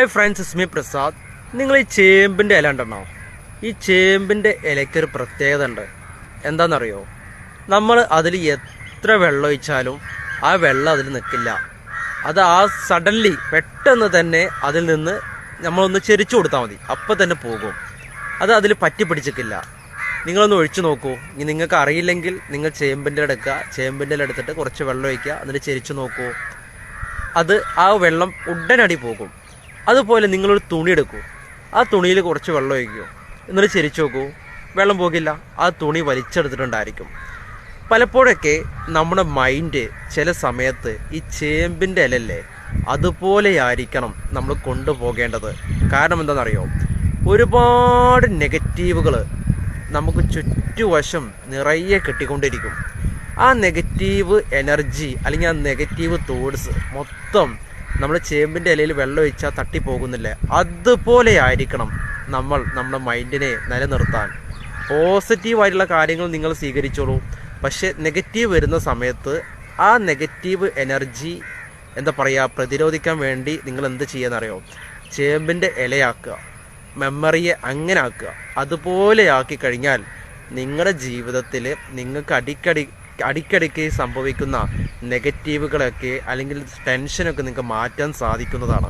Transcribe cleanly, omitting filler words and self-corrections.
Hi friends, ഇസ്മി പ്രസാദ്. നിങ്ങൾ ഈ ചേമ്പിൻ്റെ ഇല ഉണ്ടെന്നോ? ഈ ചേമ്പിൻ്റെ ഇലയ്ക്കൊരു പ്രത്യേകത ഉണ്ട്. എന്താണെന്നറിയോ? നമ്മൾ അതിൽ എത്ര വെള്ളം ഒഴിച്ചാലും ആ വെള്ളം അതിൽ നിൽക്കില്ല. അത് സഡൻലി പെട്ടെന്ന് തന്നെ അതിൽ നിന്ന് നമ്മളൊന്ന് ചെരിച്ചു കൊടുത്താൽ മതി, അപ്പം തന്നെ പോകും. അത് അതിൽ പറ്റി പിടിച്ചിട്ടില്ല. നിങ്ങളൊന്ന് ഒഴിച്ചു നോക്കൂ. ഇനി നിങ്ങൾക്ക് അറിയില്ലെങ്കിൽ നിങ്ങൾ ചേമ്പിൻ്റെ എടുക്കുക, ചേമ്പിൻ്റെ ഇല എടുത്തിട്ട് കുറച്ച് വെള്ളം ഒഴിക്കുക, എന്നിട്ട് ചെരിച്ചു നോക്കൂ. അത് ആ വെള്ളം ഉടനടി പോകും. അതുപോലെ നിങ്ങളൊരു തുണി എടുക്കൂ, ആ തുണിയിൽ കുറച്ച് വെള്ളം ഒഴിക്കൂ, എന്നിട്ട് ചെരിച്ചു നോക്കൂ, വെള്ളം പോകില്ല. ആ തുണി വലിച്ചെടുത്തിട്ടുണ്ടായിരിക്കും. പലപ്പോഴൊക്കെ നമ്മുടെ മൈൻഡ് ചില സമയത്ത് ഈ ചേമ്പിൻ്റെ ഇലല്ലേ അതുപോലെയായിരിക്കണം നമ്മൾ കൊണ്ടുപോകേണ്ടത്. കാരണം എന്താണെന്നറിയോ? ഒരുപാട് നെഗറ്റീവുകൾ നമുക്ക് ചുറ്റുവശം നിറയെ കിട്ടിക്കൊണ്ടിരിക്കും. ആ നെഗറ്റീവ് എനർജി അല്ലെങ്കിൽ ആ നെഗറ്റീവ് തോട്ട്സ് മൊത്തം നമ്മൾ ചേമ്പിൻ്റെ ഇലയിൽ വെള്ളം ഒഴിച്ചാൽ തട്ടിപ്പോകുന്നില്ലേ, അതുപോലെ ആയിരിക്കണം നമ്മൾ നമ്മുടെ മൈൻഡിനെ നിലനിർത്താൻ. പോസിറ്റീവായിട്ടുള്ള കാര്യങ്ങൾ നിങ്ങൾ സ്വീകരിച്ചോളൂ. പക്ഷേ നെഗറ്റീവ് വരുന്ന സമയത്ത് ആ നെഗറ്റീവ് എനർജി പ്രതിരോധിക്കാൻ വേണ്ടി നിങ്ങൾ എന്ത് ചെയ്യുന്നറിയോ? ചേമ്പിൻ്റെ ഇലയാക്കുക, മെമ്മറിയെ അങ്ങനെ ആക്കുക. അതുപോലെ ആക്കി കഴിഞ്ഞാൽ നിങ്ങളുടെ ജീവിതത്തിൽ നിങ്ങൾക്ക് അടിക്കടിക്ക് സംഭവിക്കുന്ന നെഗറ്റീവുകളൊക്കെ അല്ലെങ്കിൽ ടെൻഷനൊക്കെ നിങ്ങൾക്ക് മാറ്റാൻ സാധിക്കുന്നതാണ്.